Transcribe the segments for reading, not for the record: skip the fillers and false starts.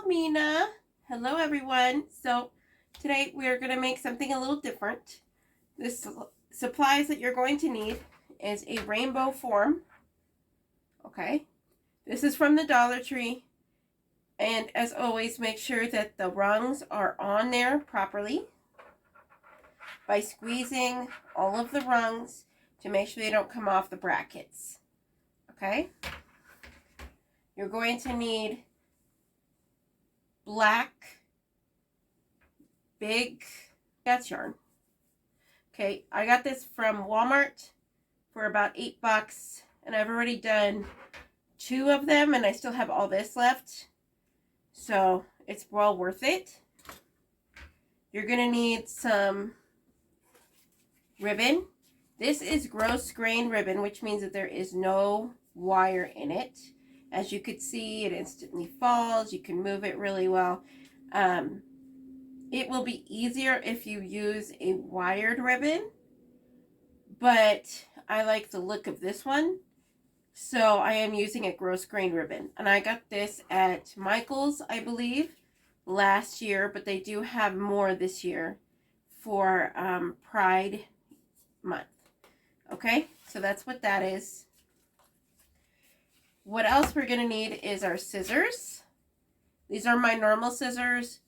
Mina. Hello everyone. So today we are going to make something a little different. This supplies that you're going to need is a rainbow form. Okay. This is from the Dollar Tree. And as always, make sure that the rungs are on there properly by squeezing all of the rungs to make sure they don't come off the brackets. Okay. You're going to need black big that's yarn. Okay, I got this from Walmart for about $8, and I've already done 2 of them, and I still have all this left, so it's well worth it. You're gonna need some ribbon. This is gross grain ribbon, which means that there is no wire in it. As you could see, it instantly falls. You can move it really well. It will be easier if you use a wired ribbon, but I like the look of this one, so I am using a gross grain ribbon. And I got this at Michael's, I believe, last year, but they do have more this year for Pride Month. Okay, so that's what that is. What else we're going to need is our scissors. These are my normal scissors.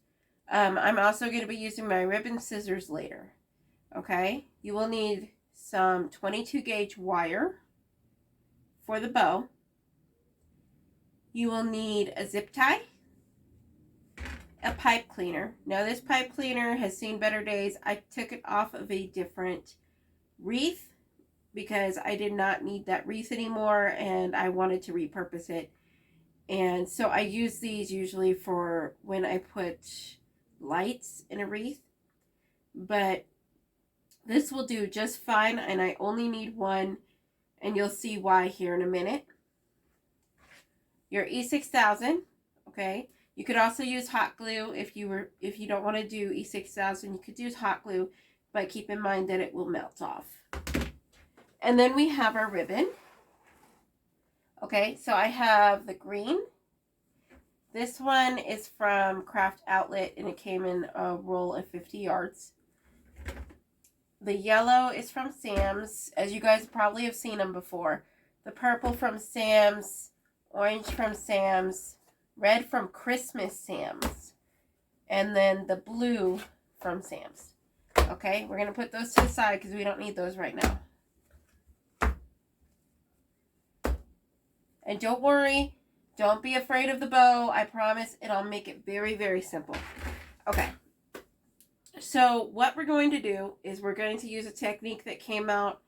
I'm also going to be using my ribbon scissors later. Okay, you will need some 22 gauge wire for the bow. You will need a zip tie, a pipe cleaner. Now this pipe cleaner has seen better days. I took it off of a different wreath because I did not need that wreath anymore and I wanted to repurpose it. And so I use these usually for when I put lights in a wreath, but this will do just fine, and I only need one, and you'll see why here in a minute. Your E6000, okay? You could also use hot glue if you don't want to do E6000. You could use hot glue, but keep in mind that it will melt off. And then we have our ribbon. Okay, so I have the green. This one is from Craft Outlet, and it came in a roll of 50 yards. The yellow is from Sam's, as you guys probably have seen them before. The purple from Sam's, orange from Sam's, red from Christmas Sam's, and then the blue from Sam's. Okay, we're going to put those to the side because we don't need those right now. And don't worry. Don't be afraid of the bow. I promise it'll make it very, very simple. Okay. So what we're going to do is we're going to use a technique that came out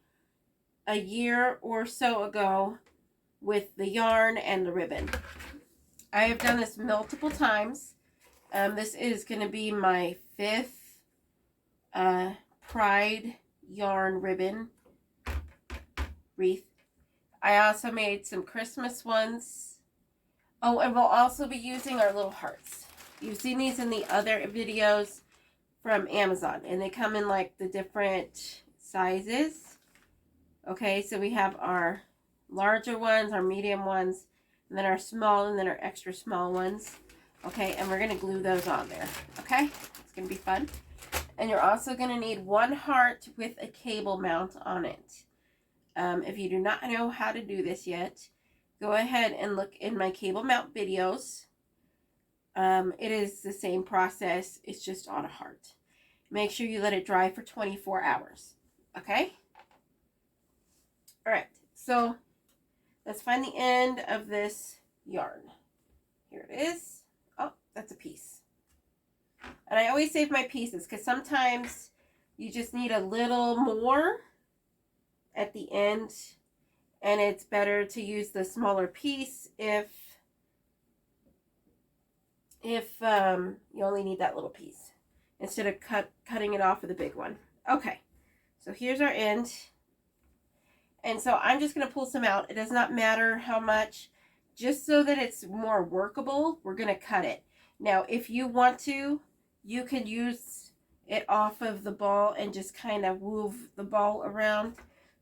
a year or so ago with the yarn and the ribbon. I have done this multiple times. This is going to be my 5th Pride yarn ribbon wreath. I also made some Christmas ones. Oh, and we'll also be using our little hearts. You've seen these in the other videos from Amazon, and they come in like the different sizes. Okay, so we have our larger ones, our medium ones, and then our small, and then our extra small ones. Okay, and we're going to glue those on there. Okay, it's going to be fun. And you're also going to need 1 heart with a cable mount on it. If you do not know how to do this yet, go ahead and look in my cable mount videos. It is the same process. It's just on a heart. Make sure you let it dry for 24 hours. Okay? Alright, so let's find the end of this yarn. Here it is. Oh, that's a piece. And I always save my pieces because sometimes you just need a little more at the end. And it's better to use the smaller piece if you only need that little piece instead of cutting it off with a big one. Okay, so here's our end. And so I'm just going to pull some out. It does not matter how much. Just so that it's more workable, we're going to cut it. Now, if you want to, you could use it off of the ball and just kind of move the ball around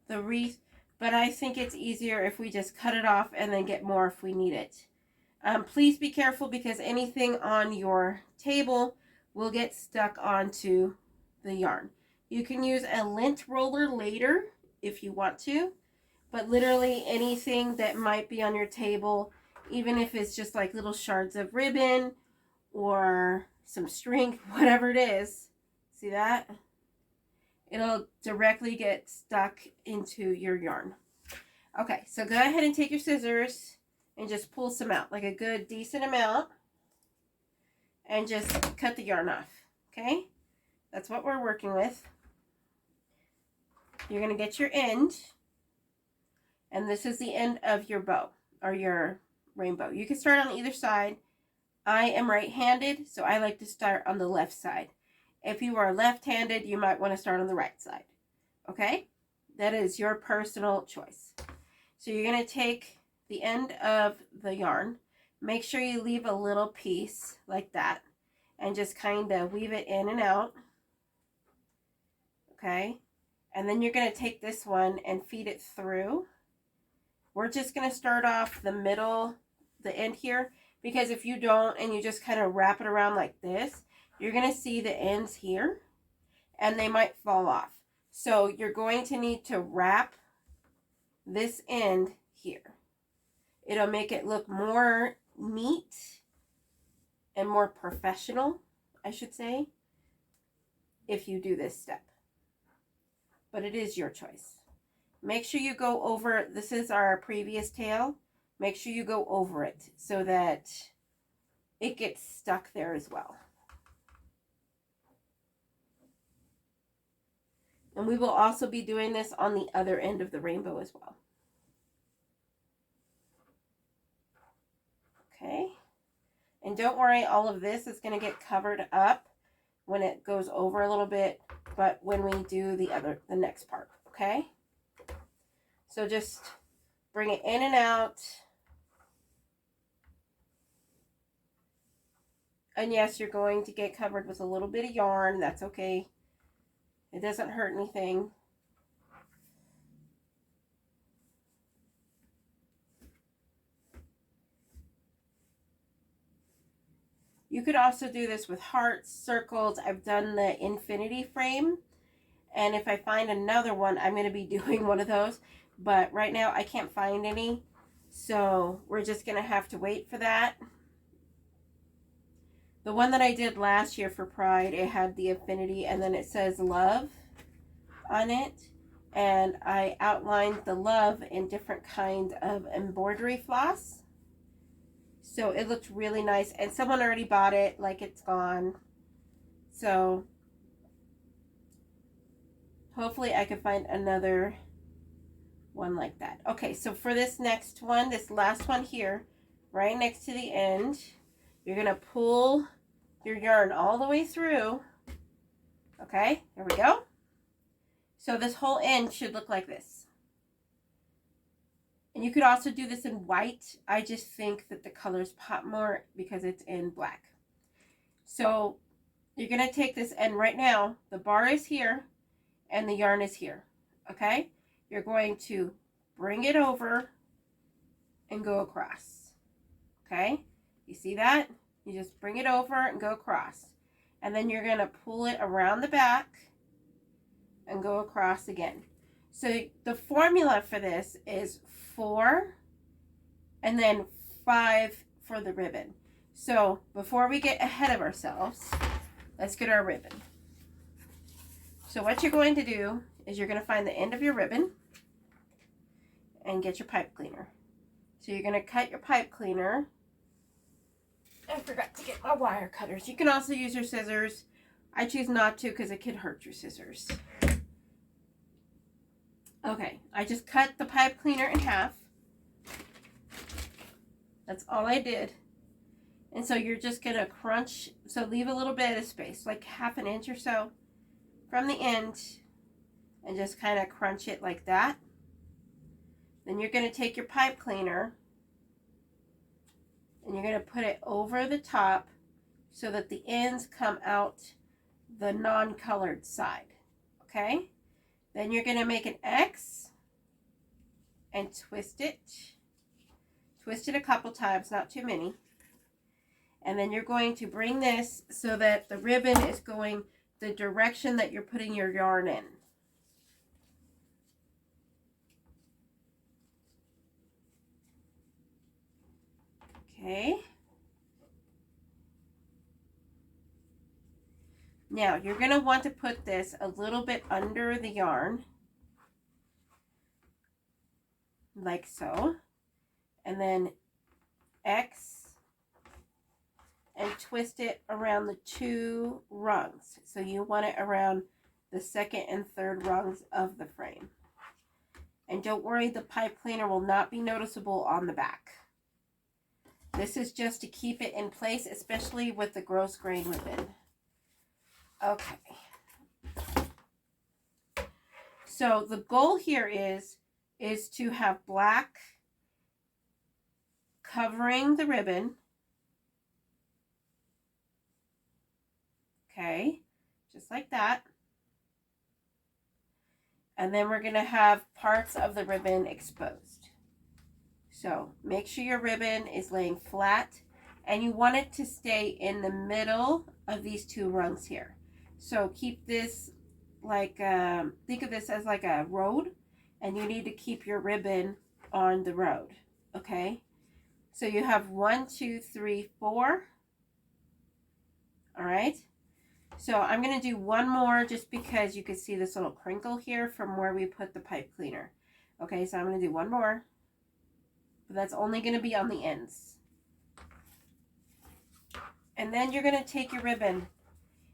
the wreath. But I think it's easier if we just cut it off and then get more if we need it. Please be careful because anything on your table will get stuck onto the yarn. You can use a lint roller later if you want to, but literally anything that might be on your table, even if it's just like little shards of ribbon or some string, whatever it is, see that? It'll directly get stuck into your yarn. Okay, so go ahead and take your scissors and just pull some out, like a good decent amount, and just cut the yarn off, okay? That's what we're working with. You're going to get your end, and this is the end of your bow, or your rainbow. You can start on either side. I am right-handed, so I like to start on the left side. If you are left-handed, you might want to start on the right side, okay? That is your personal choice. So you're going to take the end of the yarn. Make sure you leave a little piece like that and just kind of weave it in and out, okay? And then you're going to take this one and feed it through. We're just going to start off the middle, the end here, because if you don't and you just kind of wrap it around like this, you're going to see the ends here and they might fall off. So you're going to need to wrap this end here. It'll make it look more neat and more professional, I should say, if you do this step. But it is your choice. Make sure you go over, this is our previous tail, make sure you go over it so that it gets stuck there as well. And we will also be doing this on the other end of the rainbow as well. Okay, and don't worry, all of this is going to get covered up when it goes over a little bit, but when we do the next part, okay? So just bring it in and out. And yes, you're going to get covered with a little bit of yarn. That's okay. It doesn't hurt anything. You could also do this with hearts, circles. I've done the infinity frame. And if I find another one, I'm going to be doing one of those. But right now I can't find any. So we're just going to have to wait for that. The one that I did last year for Pride, it had the infinity and then it says love on it. And I outlined the love in different kind of embroidery floss. So it looked really nice. And someone already bought it, like it's gone. So hopefully I can find another one like that. Okay, so for this next one, this last one here, right next to the end, you're going to pull your yarn all the way through. Okay, there we go. So this whole end should look like this. And you could also do this in white. I just think that the colors pop more because it's in black. So you're going to take this end right now. The bar is here and the yarn is here. Okay, you're going to bring it over and go across. Okay, you see that? You just bring it over and go across. And then you're going to pull it around the back and go across again. So the formula for this is 4 and then 5 for the ribbon. So before we get ahead of ourselves, let's get our ribbon. So what you're going to do is you're going to find the end of your ribbon and get your pipe cleaner. So you're going to cut your pipe cleaner. I forgot to get my wire cutters. You can also use your scissors. I choose not to because it could hurt your scissors. Okay, I just cut the pipe cleaner in half. That's all I did. And so you're just going to crunch, so leave a little bit of space, like ½ an inch or so from the end, and just kind of crunch it like that. Then you're going to take your pipe cleaner and you're going to put it over the top so that the ends come out the non-colored side. Okay? Then you're going to make an X and twist it Twist it a couple times, not too many. And then you're going to bring this so that the ribbon is going the direction that you're putting your yarn in. Okay. Now you're going to want to put this a little bit under the yarn, like so, and then X and twist it around the 2 rungs. So you want it around the 2nd and 3rd rungs of the frame. And don't worry, the pipe cleaner will not be noticeable on the back. This is just to keep it in place, especially with the gross grain ribbon. Okay. So the goal here is to have black covering the ribbon. Okay, just like that. And then we're going to have parts of the ribbon exposed. So make sure your ribbon is laying flat, and you want it to stay in the middle of these 2 rungs here. So keep this like, think of this as like a road, and you need to keep your ribbon on the road. Okay, so you have 1, 2, 3, 4. All right. So I'm going to do one more just because you can see this little crinkle here from where we put the pipe cleaner. Okay, so I'm going to do one more, but that's only going to be on the ends. And then you're going to take your ribbon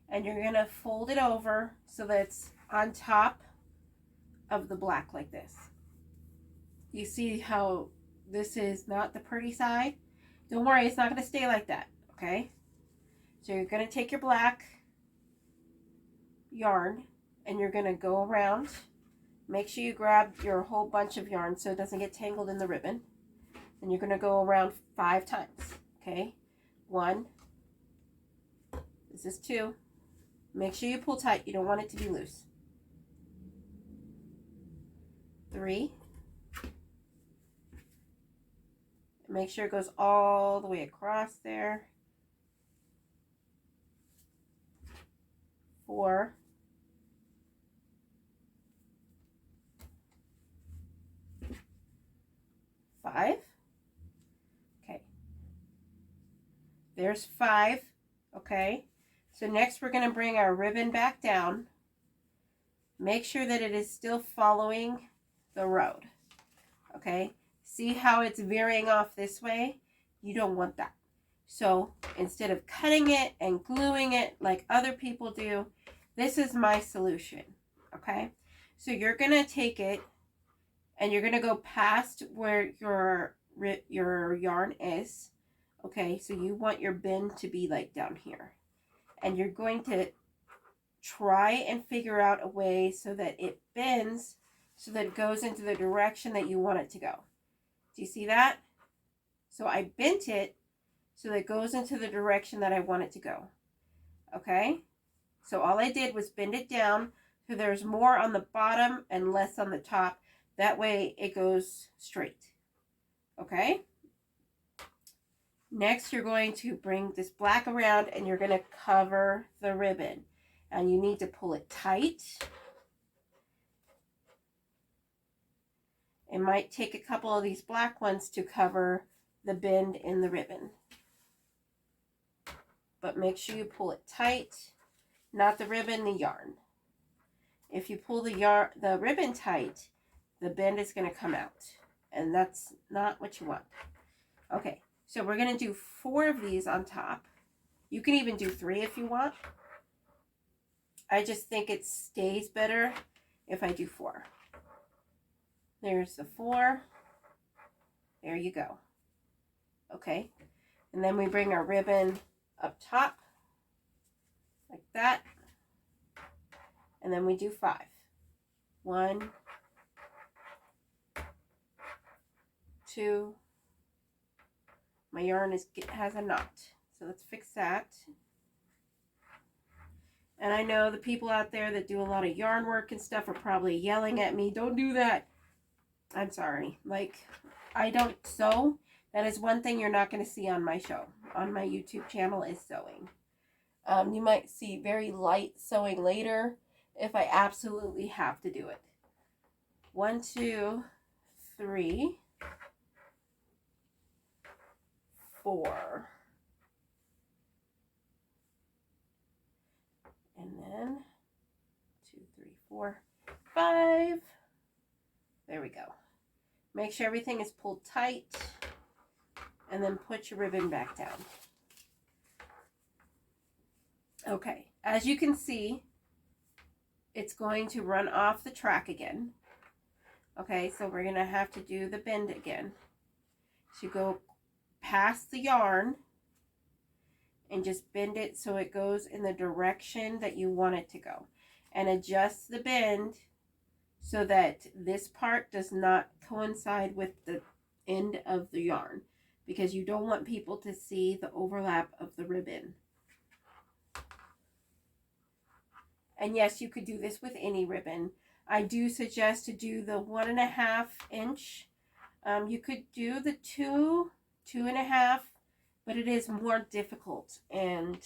and you're going to fold it over so that it's on top of the black like this. You see how this is not the pretty side? Don't worry, it's not going to stay like that, okay? So you're going to take your black yarn and you're going to go around. Make sure you grab your whole bunch of yarn so it doesn't get tangled in the ribbon. And you're going to go around 5 times. Okay, 1. This is 2. Make sure you pull tight. You don't want it to be loose. 3. Make sure it goes all the way across there. 4. 5. Okay. There's 5. Okay. So next we're going to bring our ribbon back down. Make sure that it is still following the road. Okay. See how it's veering off this way? You don't want that. So instead of cutting it and gluing it like other people do, this is my solution. Okay. So you're going to take it and you're going to go past where your yarn is. Okay, so you want your bin to be like down here. And you're going to try and figure out a way so that it bends so that it goes into the direction that you want it to go. Do you see that? So I bent it so that it goes into the direction that I want it to go. Okay, so all I did was bend it down so there's more on the bottom and less on the top. That way it goes straight. Okay. Next, you're going to bring this black around and you're going to cover the ribbon. And you need to pull it tight. It might take a couple of these black ones to cover the bend in the ribbon. But make sure you pull it tight, not the ribbon, the yarn. If you pull the ribbon tight, the bend is going to come out, and that's not what you want. Okay, so we're going to do 4 of these on top. You can even do 3 if you want. I just think it stays better if I do 4. There's the 4. There you go. Okay, and then we bring our ribbon up top like that, and then we do 5. 1, 2. My yarn has a knot, so let's fix that. And I know the people out there that do a lot of yarn work and stuff are probably yelling at me, don't do that. I'm sorry. Like, I don't sew. That is one thing you're not going to see on my show, on my YouTube channel, is sewing. You might see very light sewing later if I absolutely have to do it. 1, 2, 3, 4. And then 2, 3, 4, 5. There we go. Make sure everything is pulled tight, and then put your ribbon back down. Okay, as you can see, it's going to run off the track again. Okay, so we're going to have to do the bend again. So you go past the yarn and just bend it so it goes in the direction that you want it to go. And adjust the bend so that this part does not coincide with the end of the yarn, because you don't want people to see the overlap of the ribbon. And yes, you could do this with any ribbon. I do suggest to do the 1.5 inch. You could do the 2.5, but it is more difficult, and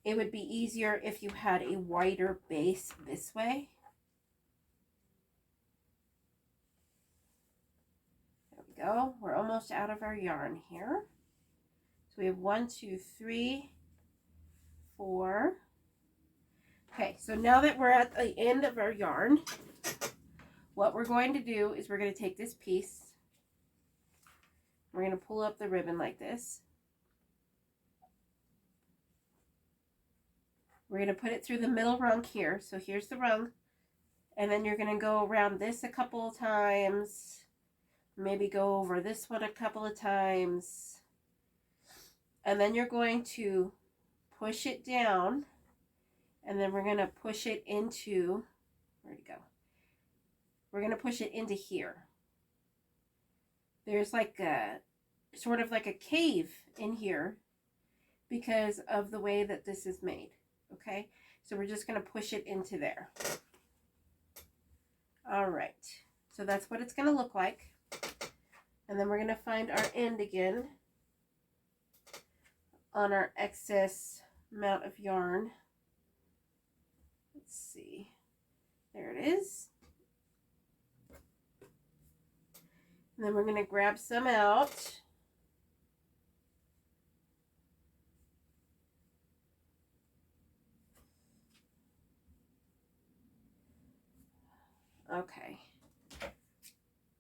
it would be easier if you had a wider base this way. There we go. We're almost out of our yarn here. So we have 1, 2, 3, 4. Okay, so now that we're at the end of our yarn, what we're going to do is we're going to take this piece, we're going to pull up the ribbon like this. We're going to put it through the middle rung here. So here's the rung. And then you're going to go around this a couple of times. Maybe go over this one a couple of times. And then you're going to push it down. And then we're going to push it into, where'd it go? We're going to push it into here. There's like a, sort of like a cave in here because of the way that this is made. Okay, so we're just going to push it into there. All right, so that's what it's going to look like. And then we're going to find our end again on our excess amount of yarn. Let's see. There it is. And then we're going to grab some out. Okay.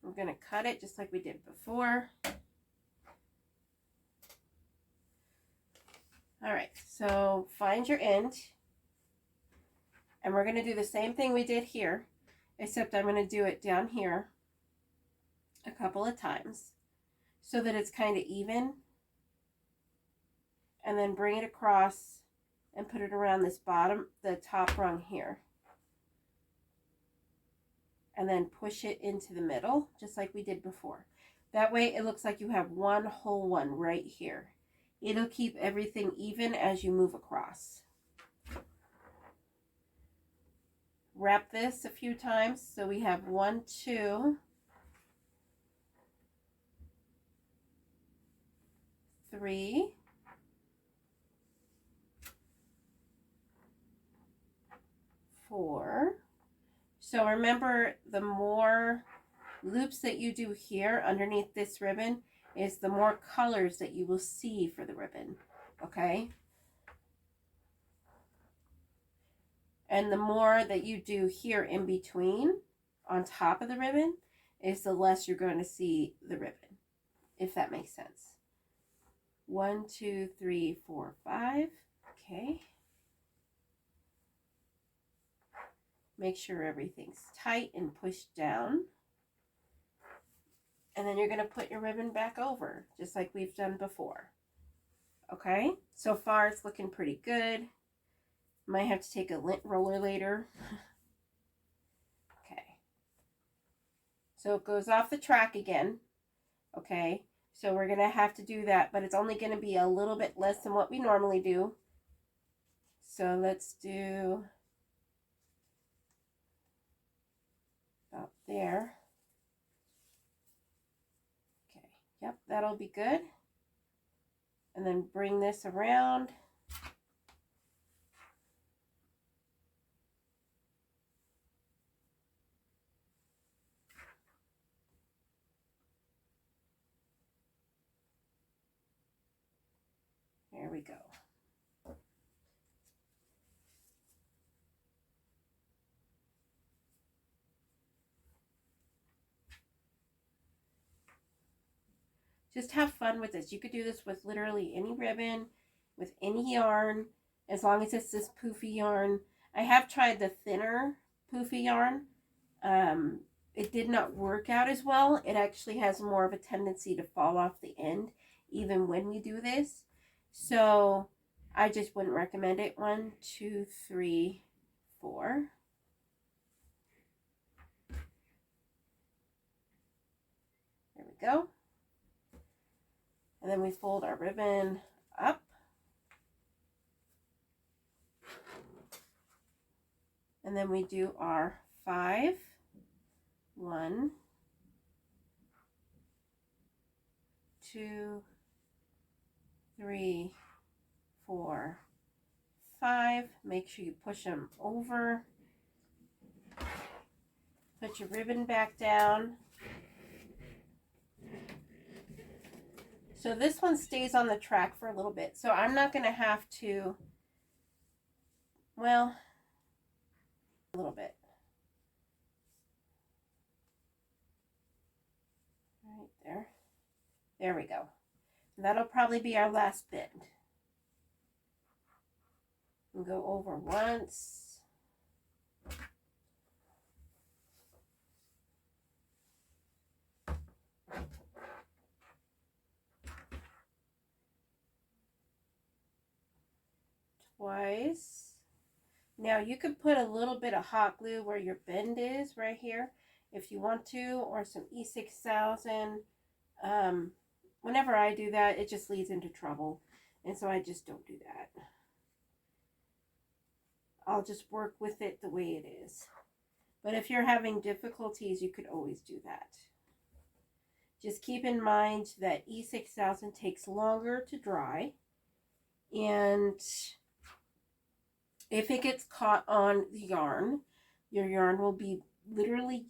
We're going to cut it just like we did before. All right, so find your end. And we're going to do the same thing we did here, except I'm going to do it down here a couple of times so that it's kind of even. And then bring it across and put it around this bottom, the top rung here. And then push it into the middle, just like we did before. That way it looks like you have one whole one right here. It'll keep everything even as you move across. Wrap this a few times so we have 1, 2, 3, 4. So remember, the more loops that you do here underneath this ribbon is the more colors that you will see for the ribbon, okay? And the more that you do here in between, on top of the ribbon, is the less you're going to see the ribbon, if that makes sense. 1, 2, 3, 4, 5. Okay. Make sure everything's tight and pushed down. And then you're going to put your ribbon back over, just like we've done before. Okay, so far it's looking pretty good. Might have to take a lint roller later. Okay, so it goes off the track again. Okay, so we're going to have to do that, but it's only going to be a little bit less than what we normally do. So let's do about there. Okay, Yep, that'll be good. And then bring this around. There we go. Just have fun with this. You could do this with literally any ribbon, with any yarn, as long as it's this poofy yarn. I have tried the thinner poofy yarn. It did not work out as well. It actually has more of a tendency to fall off the end, even when we do this. So I just wouldn't recommend it. 1, 2, 3, 4. There we go. And then we fold our ribbon up. And then we do our 5. 1, 2, 3, 4, 5. Make sure you push them over. Put your ribbon back down. So this one stays on the track for a little bit. So I'm not going to have to, well, a little bit. Right there. There we go. And that'll probably be our last bend. And go over once. Twice. Now you could put a little bit of hot glue where your bend is right here if you want to, or some E6000. Whenever I do that, it just leads into trouble. And so I just don't do that. I'll just work with it the way it is. But if you're having difficulties, you could always do that. Just keep in mind that E6000 takes longer to dry. And if it gets caught on the yarn, your yarn will be literally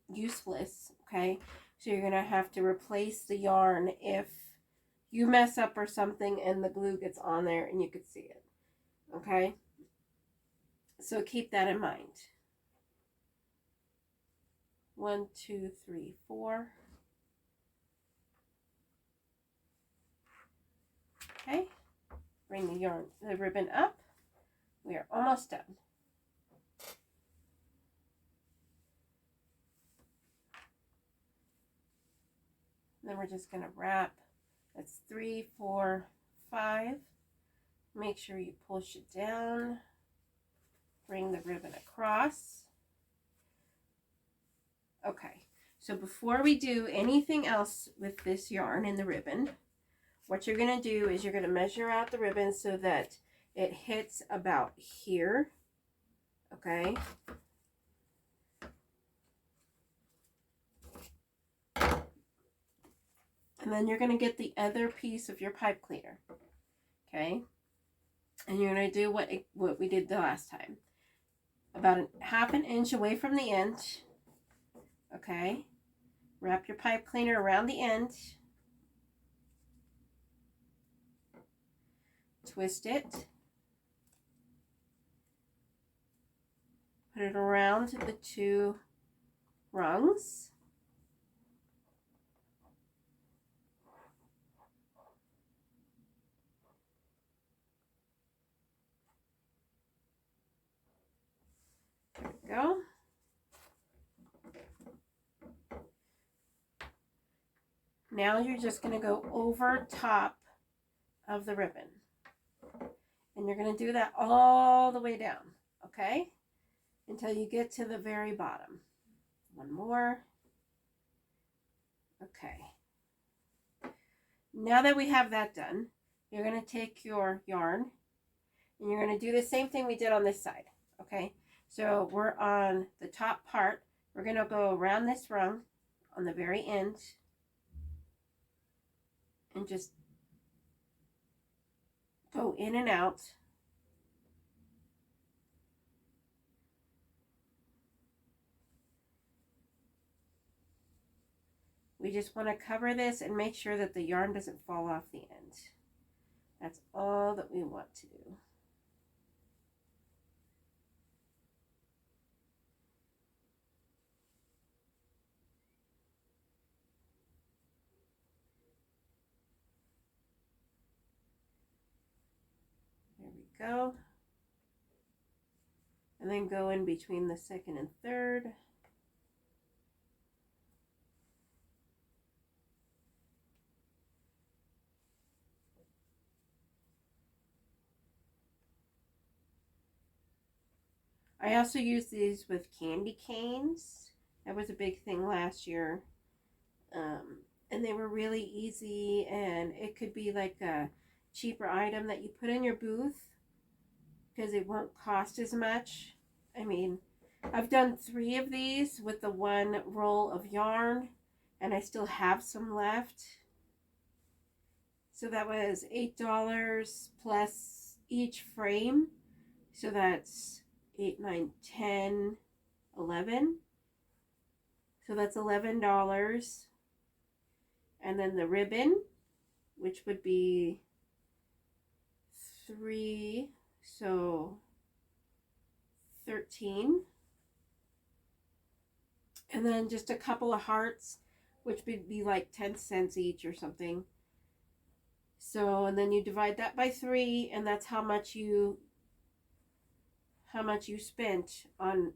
useless, okay? So you're going to have to replace the yarn if you mess up or something and the glue gets on there and you could see it, okay? So keep that in mind. 1, 2, 3, 4. Okay, bring the ribbon up. We are almost done. Then we're just going to wrap. That's 3, 4, 5. Make sure you push it down. Bring the ribbon across. Okay, so before we do anything else with this yarn and the ribbon, what you're going to do is you're going to measure out the ribbon so that it hits about here. Okay. And then you're going to get the other piece of your pipe cleaner. Okay. And you're going to do what we did the last time. About ½ an inch away from the end. Okay. Wrap your pipe cleaner around the end. Twist it. Put it around the 2 rungs. There we go. Now you're just going to go over top of the ribbon. And you're going to do that all the way down, okay? Until you get to the very bottom. One more. Okay. Now that we have that done, you're going to take your yarn and you're going to do the same thing we did on this side, okay? So we're on the top part. We're going to go around this rung on the very end. and just go in and out. We just want to cover this and make sure that the yarn doesn't fall off the end. That's all that we want to do. There we go. And then go in between the second and third. I also use these with candy canes. That was a big thing last year. And they were really easy, and it could be like a cheaper item that you put in your booth because it won't cost as much. I mean, I've done 3 of these with the 1 roll of yarn, and I still have some left. So that was $8 plus each frame. So that's 8, 9, 10, 11. So that's $11. And then the ribbon, which would be 3, so 13. And then just a couple of hearts, which would be like 10 cents each or something. So, and then you divide that by 3, and that's how much you spent on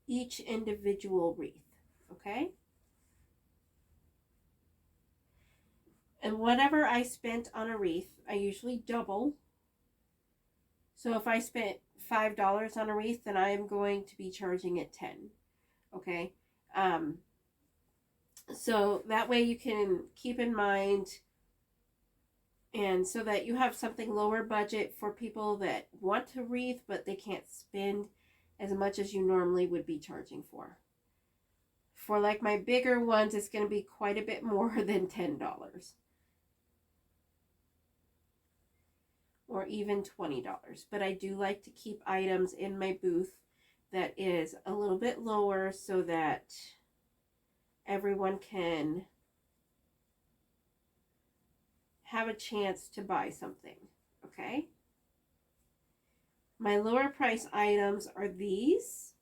each individual wreath, okay? And whatever I spent on a wreath, I usually double. So if I spent $5 on a wreath, then I am going to be charging it 10, okay? So that way you can keep in mind, and so that you have something lower budget for people that want to wreath, but they can't spend as much as you normally would be charging for. For like my bigger ones, it's going to be quite a bit more than $10. Or even $20. But I do like to keep items in my booth that is a little bit lower so that everyone can have a chance to buy something, okay? My lower price items are these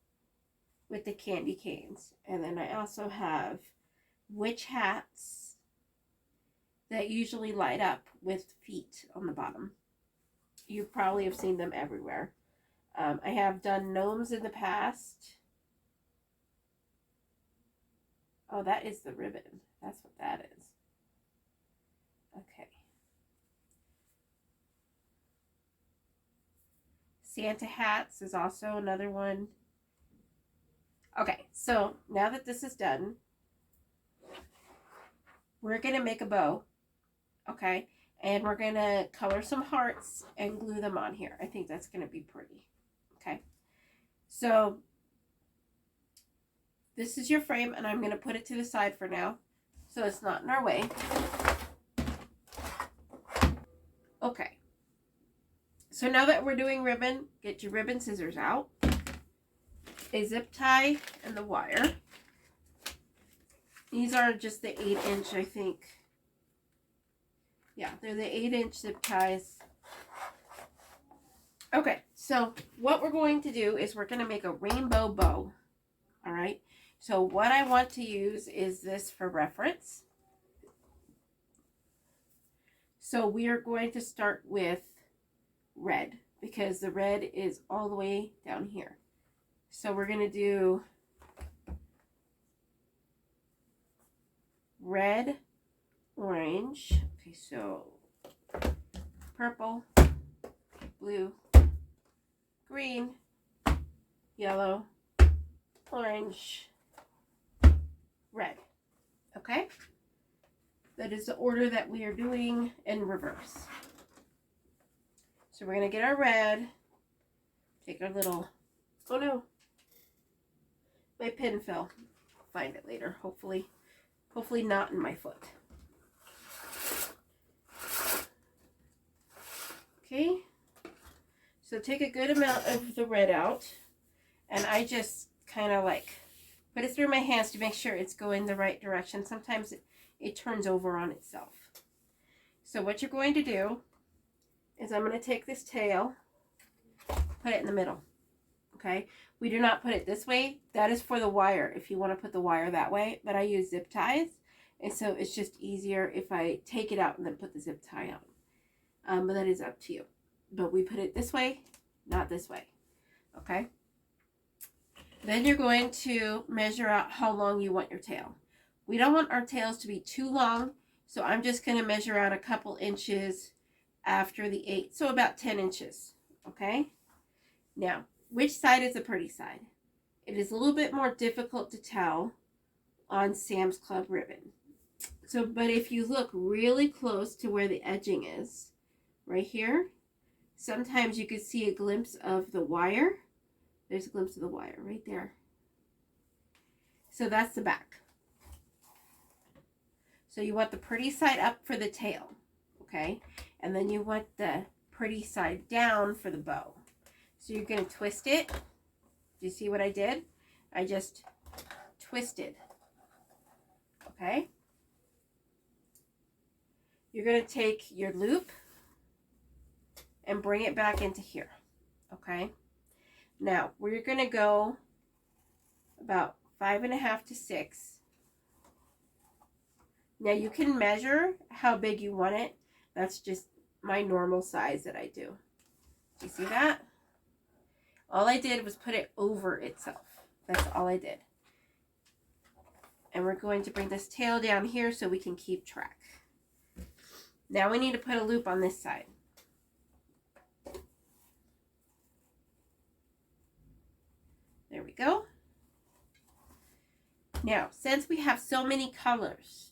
with the candy canes. And then I also have witch hats that usually light up with feet on the bottom. You probably have seen them everywhere. I have done gnomes in the past. Oh, that is the ribbon. That's what that is. Okay. Santa hats is also another one. Okay, so now that this is done, we're going to make a bow. Okay, and we're going to color some hearts and glue them on here. I think that's going to be pretty. Okay, so this is your frame, and I'm going to put it to the side for now so it's not in our way. Okay, so now that we're doing ribbon, get your ribbon scissors out, a zip tie, and the wire. These are just the 8-inch, I think. Yeah, they're the 8-inch zip ties. Okay, so what we're going to do is we're going to make a rainbow bow. All right, so what I want to use is this for reference. So we are going to start with red because the red is all the way down here. So we're going to do red, orange. Okay, so purple, blue, green, yellow, orange, red. Okay? That is the order that we are doing in reverse. So we're going to get our red, take our little, oh no, my pin fell. Find it later, hopefully not in my foot. Okay, so take a good amount of the red out, and I just kind of like put it through my hands to make sure it's going the right direction. Sometimes it turns over on itself. So what you're going to do is I'm going to take this tail, put it in the middle. Okay, we do not put it this way. That is for the wire, if you want to put the wire that way, but I use zip ties, and so it's just easier if I take it out and then put the zip tie on. But that is up to you. But we put it this way, not this way. Okay, then you're going to measure out how long you want your tail. We don't want our tails to be too long, so I'm just going to measure out a couple inches after the 8, so about 10 inches. Okay, now which side is the pretty side? It is a little bit more difficult to tell on Sam's Club ribbon. So, but if you look really close to where the edging is, right here, sometimes you could see a glimpse of the wire. There's a glimpse of the wire right there. So that's the back. So you want the pretty side up for the tail, okay? And then you want the pretty side down for the bow. So you're going to twist it. Do you see what I did? I just twisted. Okay? You're going to take your loop and bring it back into here. Okay? Now, we're going to go about 5.5 to 6. Now, you can measure how big you want it. That's just my normal size that I do. Do you see that? All I did was put it over itself. That's all I did. And we're going to bring this tail down here so we can keep track. Now we need to put a loop on this side. There we go. Now, since we have so many colors,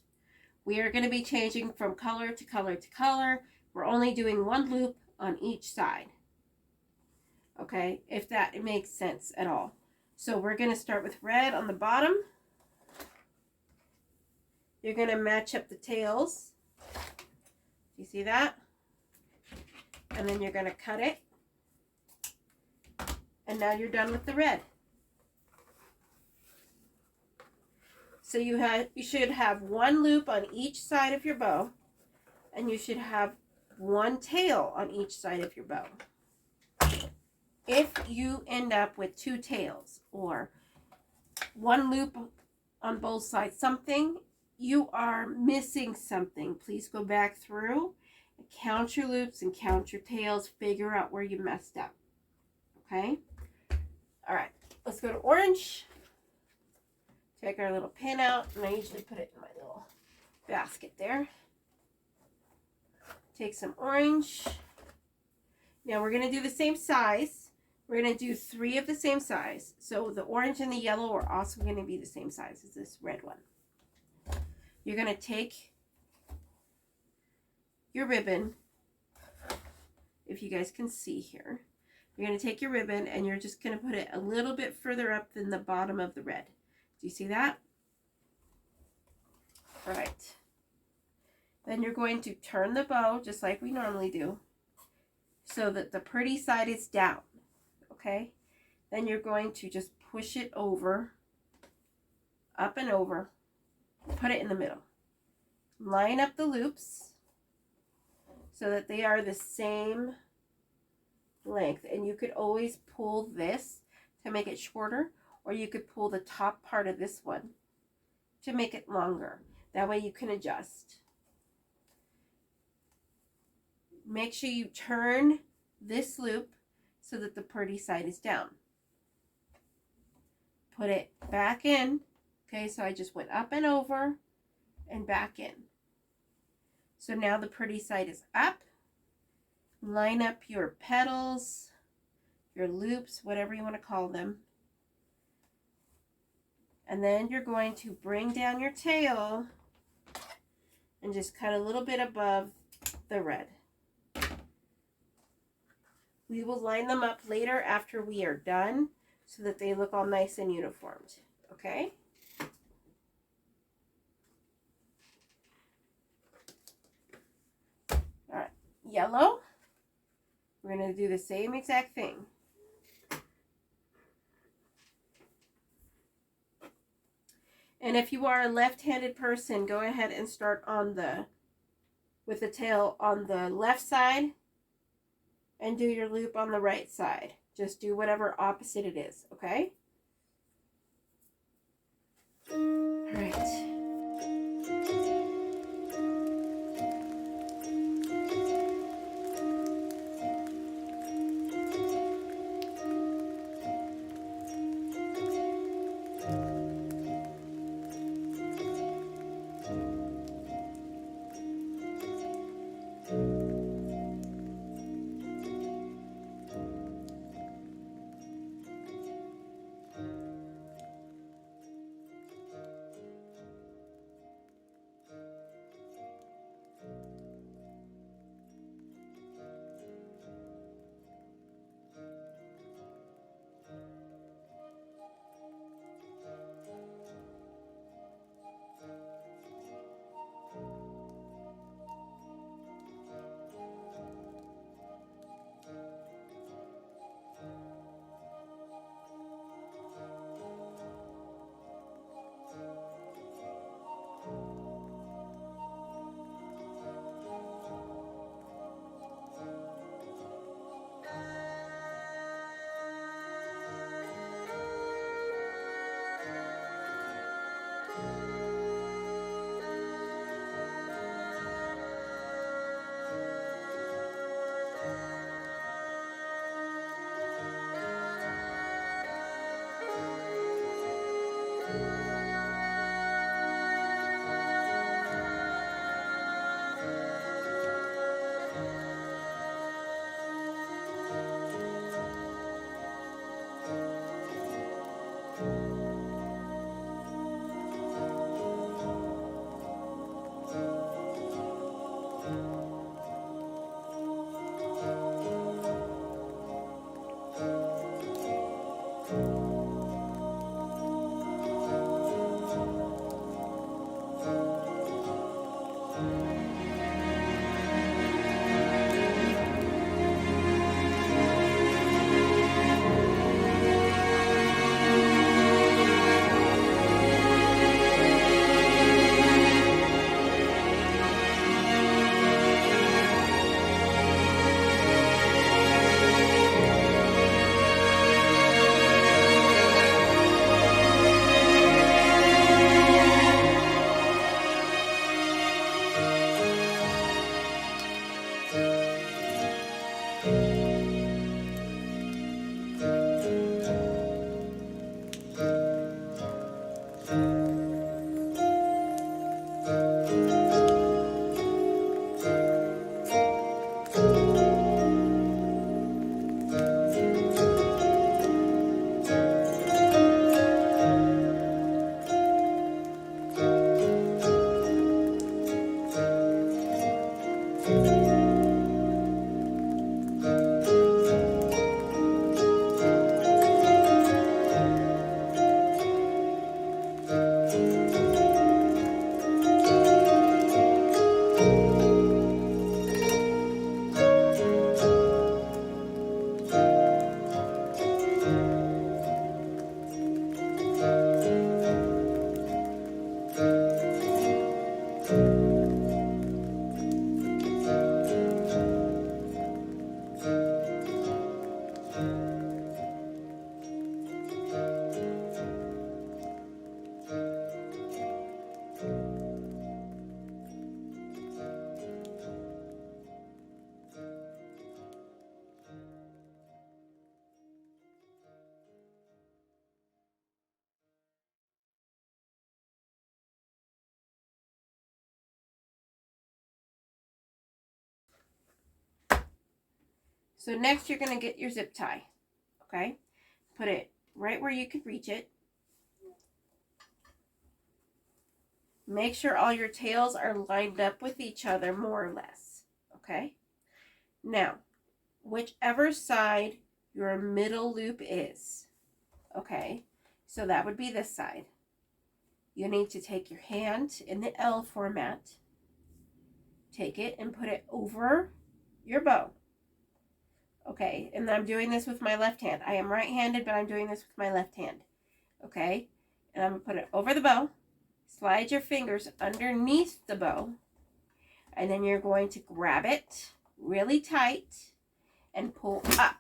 we are going to be changing from color to color to color. We're only doing one loop on each side. Okay, if that makes sense at all. So we're going to start with red on the bottom. You're going to match up the tails. You see that? And then you're going to cut it. And now you're done with the red. So you should have one loop on each side of your bow, and you should have one tail on each side of your bow. If you end up with 2 tails or one loop on both sides, you are missing something. Please go back through and count your loops and count your tails. Figure out where you messed up. Okay? All right. Let's go to orange. Take our little pin out, and I usually put it in my little basket there. Take some orange. Now we're going to do the same size. We're going to do 3 of the same size. So the orange and the yellow are also going to be the same size as this red one. You're going to take your ribbon, if you guys can see here. You're going to take your ribbon and you're just going to put it a little bit further up than the bottom of the red. Do you see that? All right. Then you're going to turn the bow just like we normally do so that the pretty side is down. Okay? Then you're going to just push it over, up and over, put it in the middle. Line up the loops so that they are the same length. And you could always pull this to make it shorter, or you could pull the top part of this one to make it longer. That way you can adjust. Make sure you turn this loop so that the pretty side is down. Put it back in. Okay, so I just went up and over and back in. So now the pretty side is up. Line up your petals, your loops, whatever you want to call them. And then you're going to bring down your tail and just cut a little bit above the red. We will line them up later after we are done so that they look all nice and uniformed. Okay? All right. Yellow. We're going to do the same exact thing. And if you are a left-handed person, go ahead and start with the tail on the left side and do your loop on the right side. Just do whatever opposite it is, okay? All right. So next you're going to get your zip tie, okay? Put it right where you can reach it. Make sure all your tails are lined up with each other more or less, okay? Now, whichever side your middle loop is, okay? So that would be this side. You need to take your hand in the L format, take it and put it over your bow, Okay, and I'm doing this with my left hand. I am right-handed, but I'm doing this with my left hand. Okay, and I'm going to put it over the bow. Slide your fingers underneath the bow, and then you're going to grab it really tight and pull up.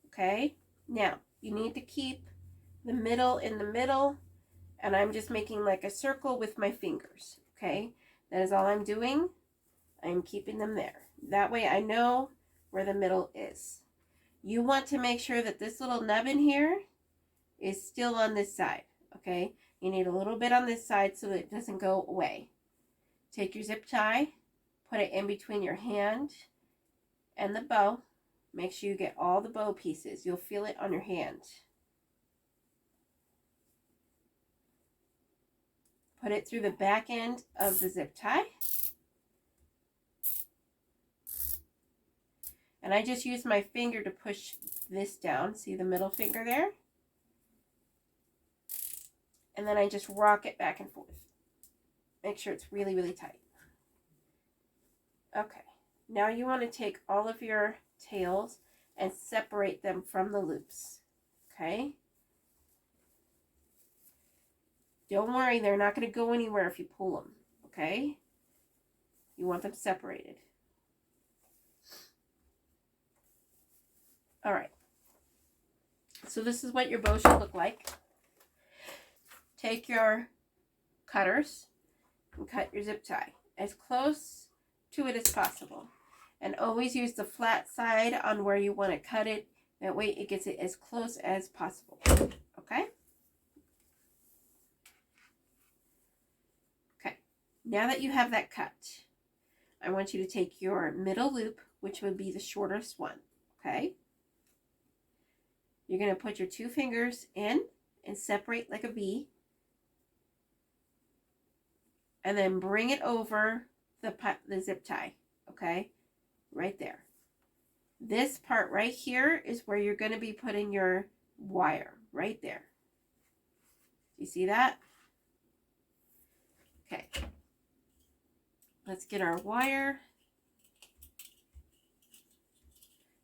Okay, now you need to keep the middle in the middle, and I'm just making like a circle with my fingers. Okay, that is all I'm doing. I'm keeping them there. That way I know where the middle is. You want to make sure that this little nubbin here is still on this side. Okay, you need a little bit on this side so that it doesn't go away. Take your zip tie, put it in between your hand and the bow. Make sure you get all the bow pieces. You'll feel it on your hand. Put it through the back end of the zip tie. And I just use my finger to push this down. See the middle finger there? And then I just rock it back and forth. Make sure it's really, really tight. Okay. Now you want to take all of your tails and separate them from the loops. Okay? Don't worry, they're not going to go anywhere if you pull them. Okay? You want them separated. All right. So this is what your bow should look like. Take your cutters and cut your zip tie as close to it as possible. And always use the flat side on where you want to cut it. That way it gets it as close as possible. Okay? Okay. Now that you have that cut, I want you to take your middle loop, which would be the shortest one. Okay? You're going to put your two fingers in and separate like a V. And then bring it over the zip tie. Okay? Right there. This part right here is where you're going to be putting your wire. Right there. You see that? Okay. Let's get our wire.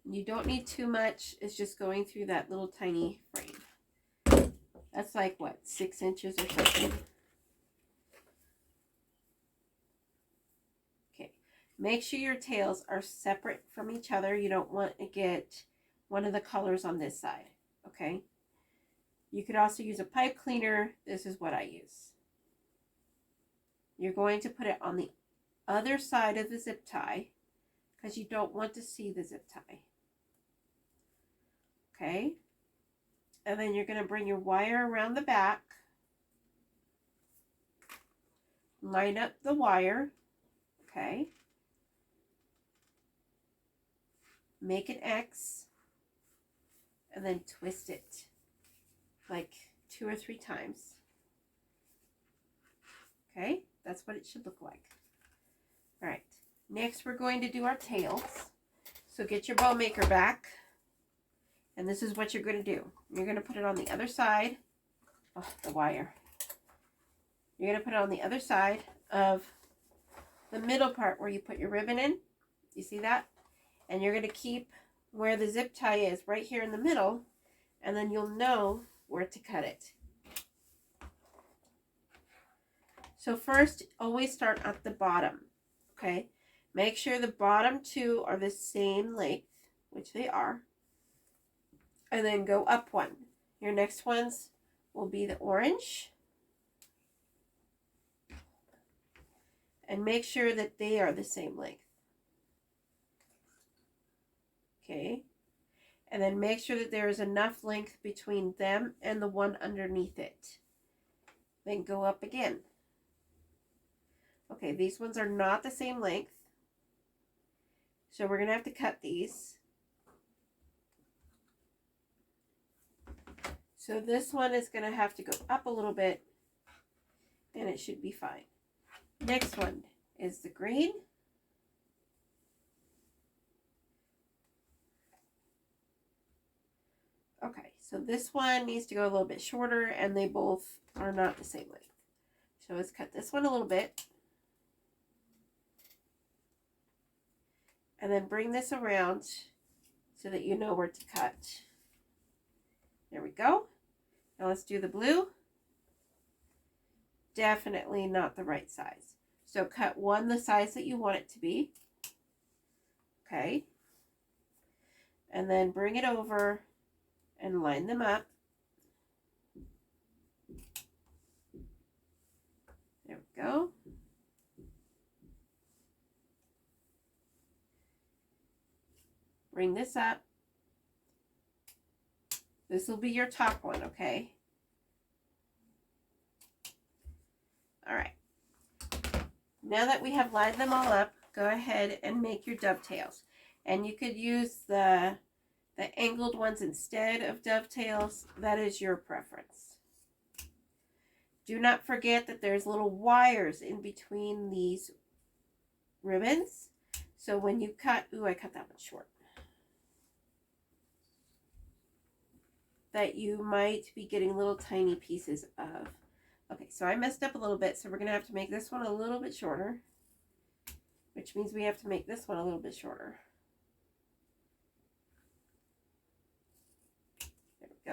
You don't need too much. It's just going through that little tiny frame. That's like, what, 6 inches or something? Okay. Make sure your tails are separate from each other. You don't want to get one of the colors on this side. Okay? You could also use a pipe cleaner. This is what I use. You're going to put it on the other side of the zip tie because you don't want to see the zip tie. Okay, and then you're going to bring your wire around the back, line up the wire, okay, make an X, and then twist it like 2 or 3 times. Okay, that's what it should look like. All right, next we're going to do our tails. So get your bow maker back. And this is what you're going to do. You're going to put it on the other side. Oh, the wire. You're going to put it on the other side of the middle part where you put your ribbon in. You see that? And you're going to keep where the zip tie is right here in the middle. And then you'll know where to cut it. So first, always start at the bottom. Okay? Make sure the bottom 2 are the same length, which they are. And then go up 1. Your next ones will be the orange. And make sure that they are the same length. Okay. And then make sure that there is enough length between them and the one underneath it. Then go up again. Okay, these ones are not the same length. So we're going to have to cut these. So this one is going to have to go up a little bit, and it should be fine. Next one is the green. Okay, so this one needs to go a little bit shorter, and they both are not the same length. So let's cut this one a little bit. And then bring this around so that you know where to cut. There we go. Now let's do the blue. Definitely not the right size. So cut one the size that you want it to be. Okay. And then bring it over and line them up. There we go. Bring this up. This will be your top one, okay? All right. Now that we have lined them all up, go ahead and make your dovetails. And you could use the angled ones instead of dovetails. That is your preference. Do not forget that there's little wires in between these ribbons. So when you cut, ooh, I cut that one short. That you might be getting little tiny pieces of. Okay, so I messed up a little bit, so we're going to have to make this one a little bit shorter, which means we have to make this one a little bit shorter. There we go.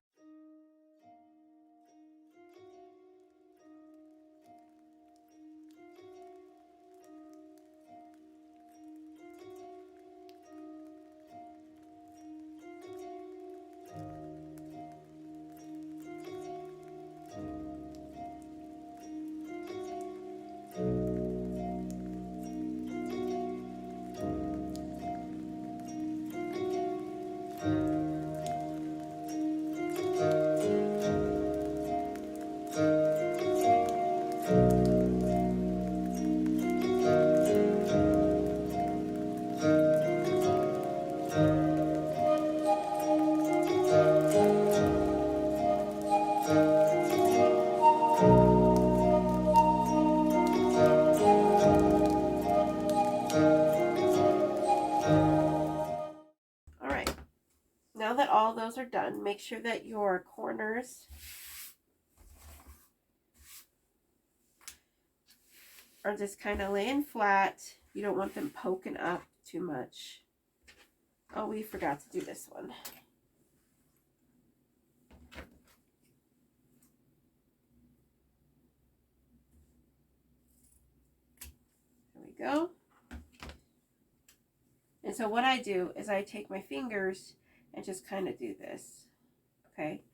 Now that all those are done, make sure that your corners are just kind of laying flat. You don't want them poking up too much. Oh, we forgot to do this one. There we go. And so what I do is I take my fingers and just kind of do this, okay?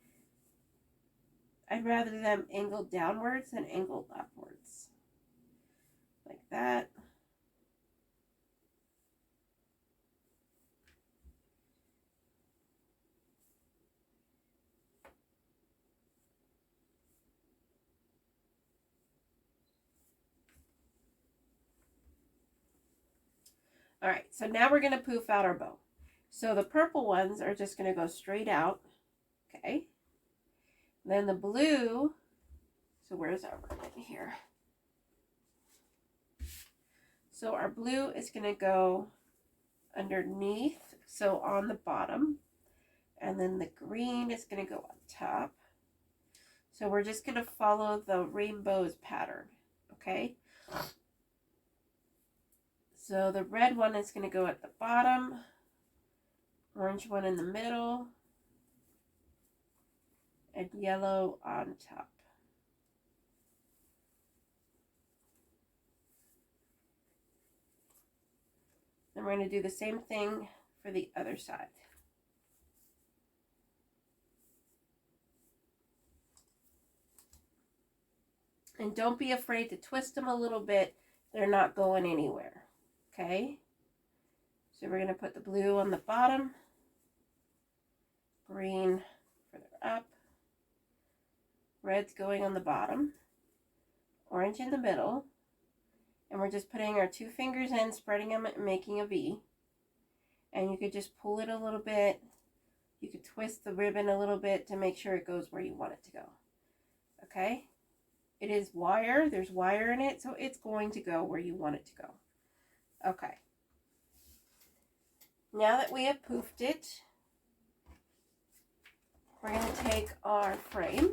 I'd rather them angled downwards than angled upwards. Like that. All right, so now we're going to poof out our bow. So the purple ones are just going to go straight out, okay? Then the blue, so where's our ribbon here? So our blue is going to go underneath, so on the bottom. And then the green is going to go on top. So we're just going to follow the rainbow's pattern, okay? So the red one is going to go at the bottom, orange one in the middle, and yellow on top. Then we're going to do the same thing for the other side. And don't be afraid to twist them a little bit. They're not going anywhere. Okay? So we're going to put the blue on the bottom, green further up, red's going on the bottom, orange in the middle, and we're just putting our 2 fingers in, spreading them and making a V. And you could just pull it a little bit. You could twist the ribbon a little bit to make sure it goes where you want it to go. Okay? It is wire. There's wire in it, so it's going to go where you want it to go. Okay. Now that we have poofed it, we're going to take our frame.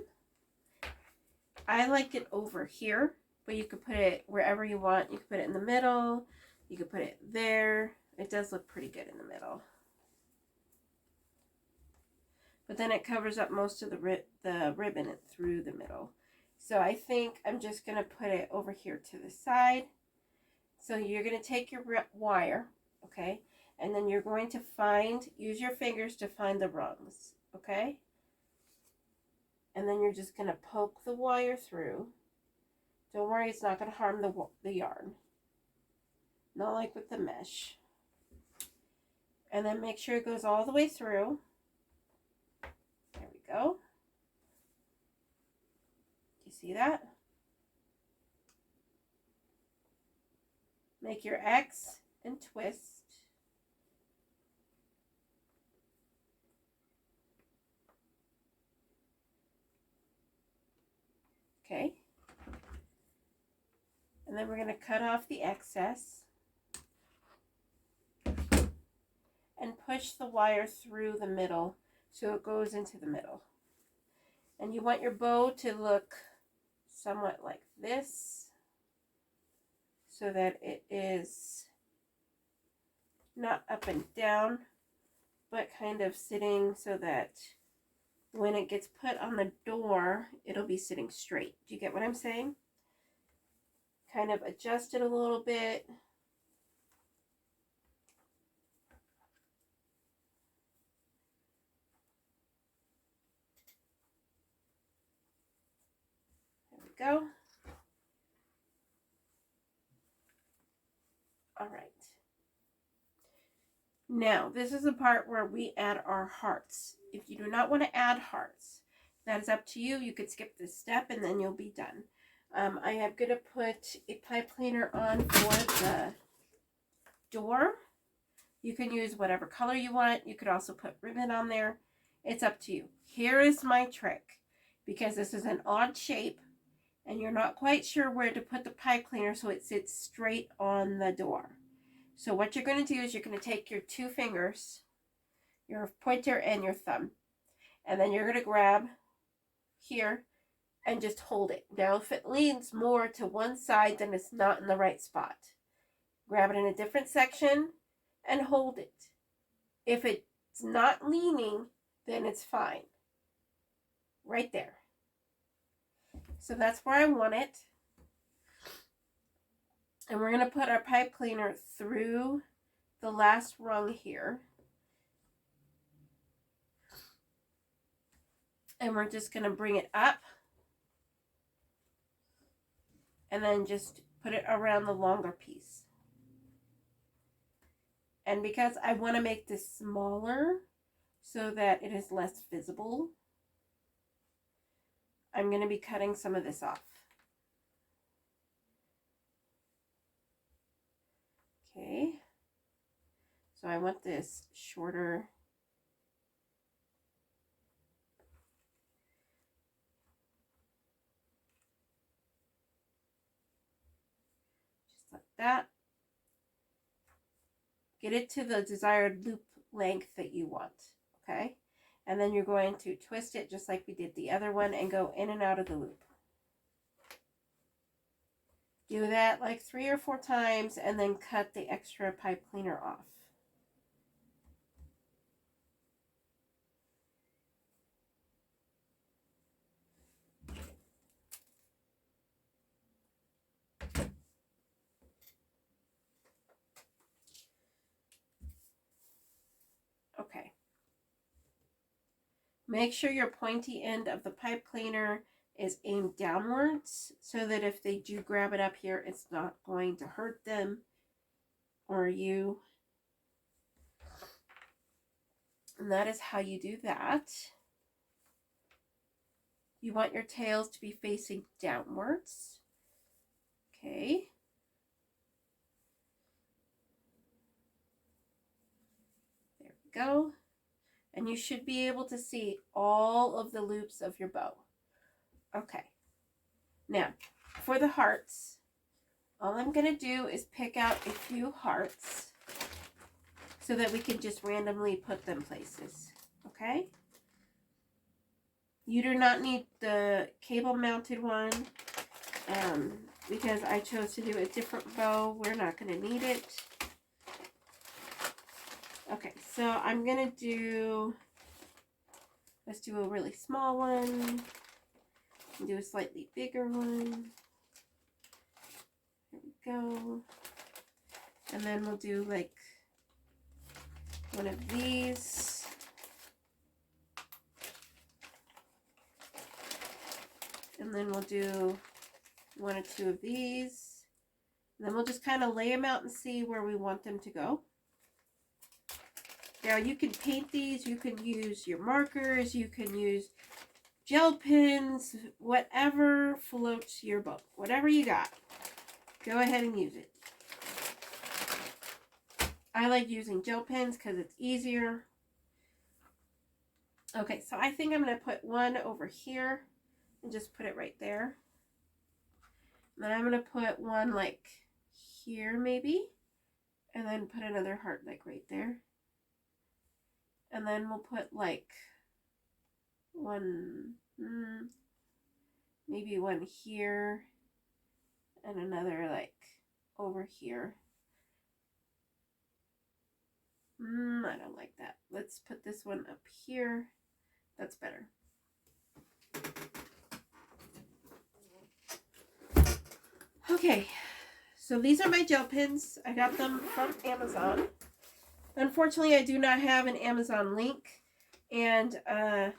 I like it over here, but you could put it wherever you want. You could put it in the middle. You could put it there. It does look pretty good in the middle. But then it covers up most of the ribbon through the middle. So I think I'm just going to put it over here to the side. So you're going to take your wire, okay? And then you're going to use your fingers to find the rungs, okay? And then you're just going to poke the wire through. Don't worry, it's not going to harm the yarn. Not like with the mesh. And then make sure it goes all the way through. There we go. You see that? Make your X and twist. Okay. And then we're going to cut off the excess and push the wire through the middle so it goes into the middle. And you want your bow to look somewhat like this so that it is not up and down, but kind of sitting so that when it gets put on the door, it'll be sitting straight. Do you get what I'm saying? Kind of adjust it a little bit. There we go. All right. Now, this is the part where we add our hearts. If you do not want to add hearts, that is up to you. You could skip this step and then you'll be done. I am going to put a pipe cleaner on for the door. You can use whatever color you want. You could also put ribbon on there. It's up to you. Here is my trick. Because this is an odd shape and you're not quite sure where to put the pipe cleaner so it sits straight on the door. So what you're going to do is you're going to take your two fingers, your pointer and your thumb, and then you're going to grab here and just hold it. Now, if it leans more to one side, then it's not in the right spot. Grab it in a different section and hold it. If it's not leaning, then it's fine. Right there. So that's where I want it. And we're going to put our pipe cleaner through the last rung here. And we're just going to bring it up. And then just put it around the longer piece. And because I want to make this smaller so that it is less visible, I'm going to be cutting some of this off. Okay. So I want this shorter. Just like that. Get it to the desired loop length that you want, okay? And then you're going to twist it just like we did the other one and go in and out of the loop. Do that like 3 or 4 times and then cut the extra pipe cleaner off. Okay. Make sure your pointy end of the pipe cleaner is aimed downwards so that if they do grab it up here, it's not going to hurt them or you. And that is how you do that. You want your tails to be facing downwards. Okay. There we go. And you should be able to see all of the loops of your bow. Okay. Now, for the hearts, all I'm going to do is pick out a few hearts so that we can just randomly put them places. Okay? You do not need the cable mounted one because I chose to do a different bow. We're not going to need it. Okay, so I'm gonna do, let's do a really small one, and do a slightly bigger one. There we go. And then we'll do like one of these. And then we'll do one or two of these. And then we'll just kind of lay them out and see where we want them to go. Now you can paint these, you can use your markers, you can use gel pens, whatever floats your boat. Whatever you got, go ahead and use it. I like using gel pens because it's easier. Okay, so I think I'm going to put one over here and just put it right there. And then I'm going to put one like here maybe, and then put another heart like right there. And then we'll put like one, maybe one here, and another like over here. I don't like that. Let's put this one up here. That's better. Okay, so these are my gel pens. I got them from Amazon. Unfortunately, I do not have an Amazon link, and I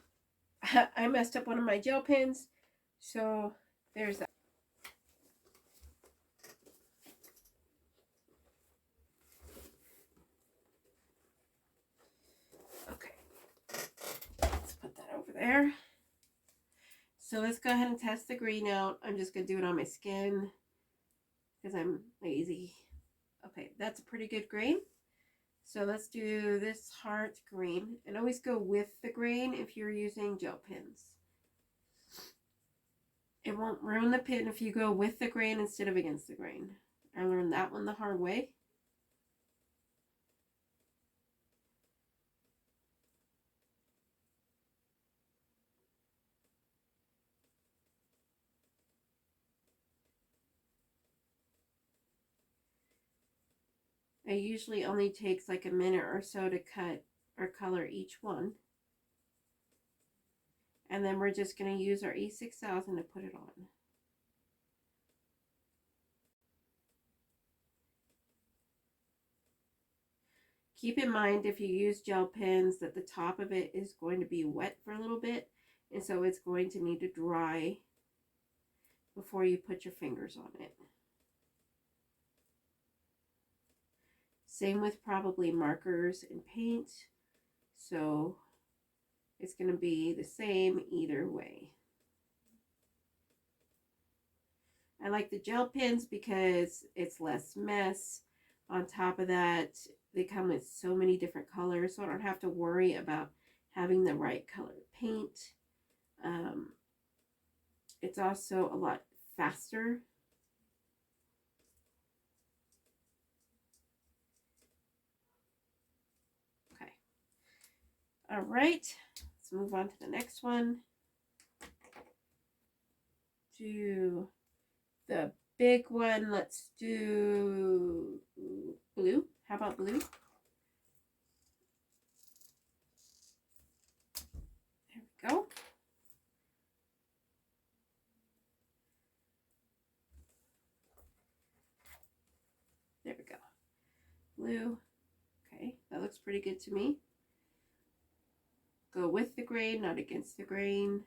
messed up one of my gel pens, so there's that. Okay, let's put that over there. So let's go ahead and test the green out. I'm just going to do it on my skin because I'm lazy. Okay, that's a pretty good green. So let's do this heart green. And always go with the grain if you're using gel pens. It won't ruin the pin if you go with the grain instead of against the grain. I learned that one the hard way. It usually only takes like a minute or so to cut or color each one. And then we're just going to use our E6000 to put it on. Keep in mind if you use gel pens that the top of it is going to be wet for a little bit. And so it's going to need to dry before you put your fingers on it. Same with probably markers and paint. So it's going to be the same either way. I like the gel pens because it's less mess. On top of that, they come with so many different colors, so I don't have to worry about having the right color paint. It's also a lot faster. Okay. All right. Let's move on to the next one. Do the big one. Let's do blue. How about blue? There we go. There we go. Blue. Okay, that looks pretty good to me. Go with the grain, not against the grain.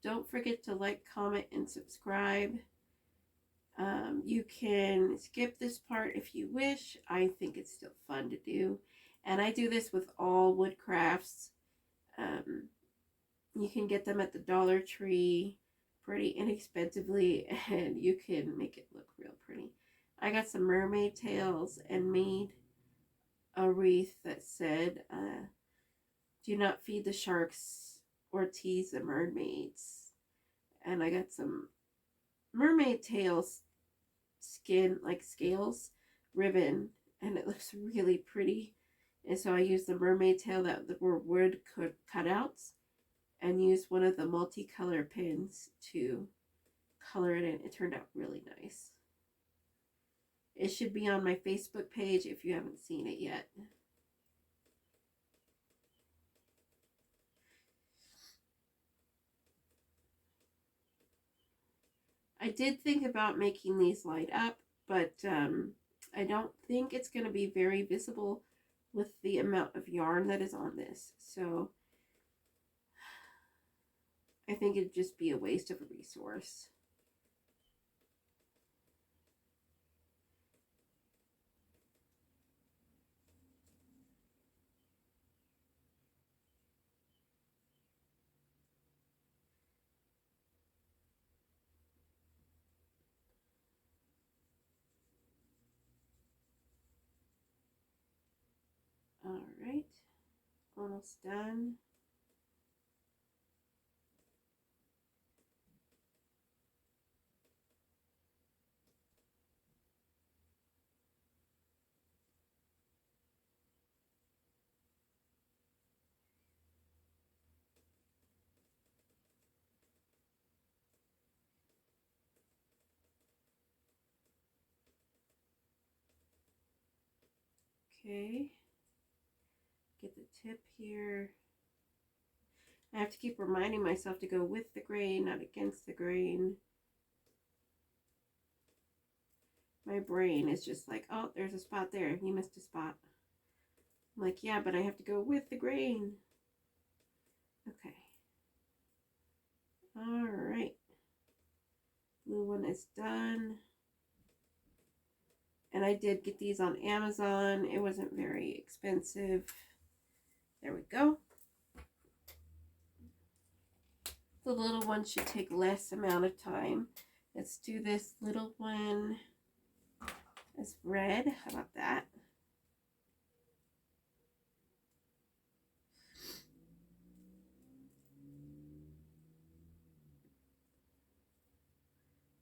Don't forget to like, comment, and subscribe. You can skip this part if you wish. I think it's still fun to do. And I do this with all wood crafts. You can get them at the Dollar Tree pretty inexpensively, and you can make it look real pretty. I got some mermaid tails and made a wreath that said, do not feed the sharks or tease the mermaids. And I got some mermaid tails skin, like scales, ribbon, and it looks really pretty. And so I used the mermaid tail that were wood cutouts and used one of the multicolor pins to color it in. It turned out really nice. It should be on my Facebook page if you haven't seen it yet. I did think about making these light up, but I don't think it's going to be very visible with the amount of yarn that is on this. So I think it'd just be a waste of a resource. All right, almost done. Okay, get the tip here. I have to keep reminding myself to go with the grain, not against the grain. My brain is just like, oh, there's a spot there. You missed a spot. I'm like, yeah, but I have to go with the grain. Okay. All right. Blue one is done. And I did get these on Amazon. It wasn't very expensive. There we go. The little one should take less amount of time. Let's do this little one as red. How about that?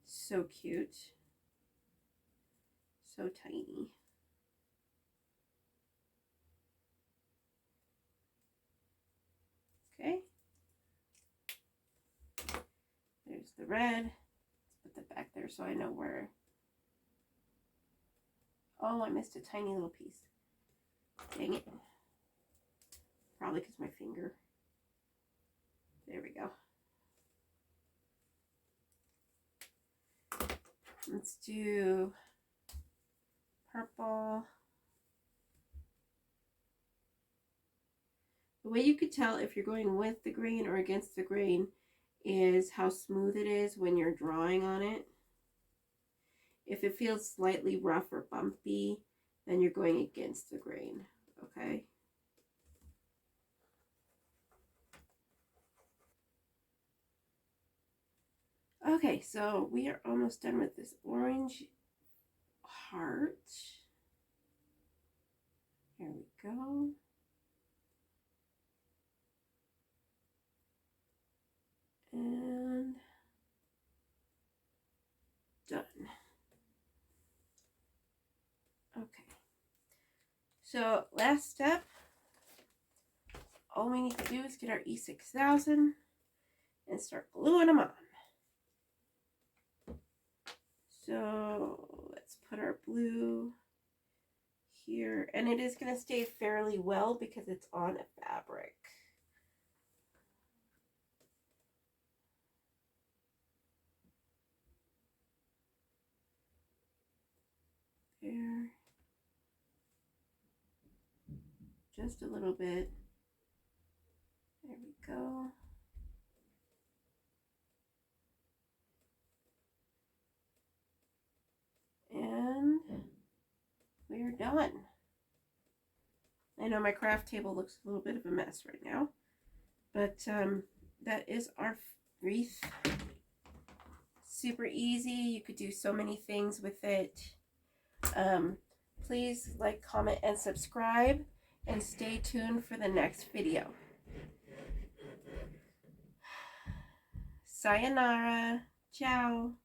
So cute. So tiny. Okay. There's the red. Let's put that back there so I know where. Oh, I missed a tiny little piece. Dang it. Probably because my finger. There we go. Let's do purple. The way you could tell if you're going with the grain or against the grain is how smooth it is when you're drawing on it. If it feels slightly rough or bumpy, then you're going against the grain, okay? Okay, so we are almost done with this orange heart. Here we go. And done. Okay. So last step, all we need to do is get our E6000 and start gluing them on. So let's put our blue here, and it is going to stay fairly well because it's on a fabric. There. Just a little bit. There we go. And we're done. I know my craft table looks a little bit of a mess right now, but that is our wreath. Super easy. You could do so many things with it. Please like, comment, and subscribe, and stay tuned for the next video. Sayonara. Ciao.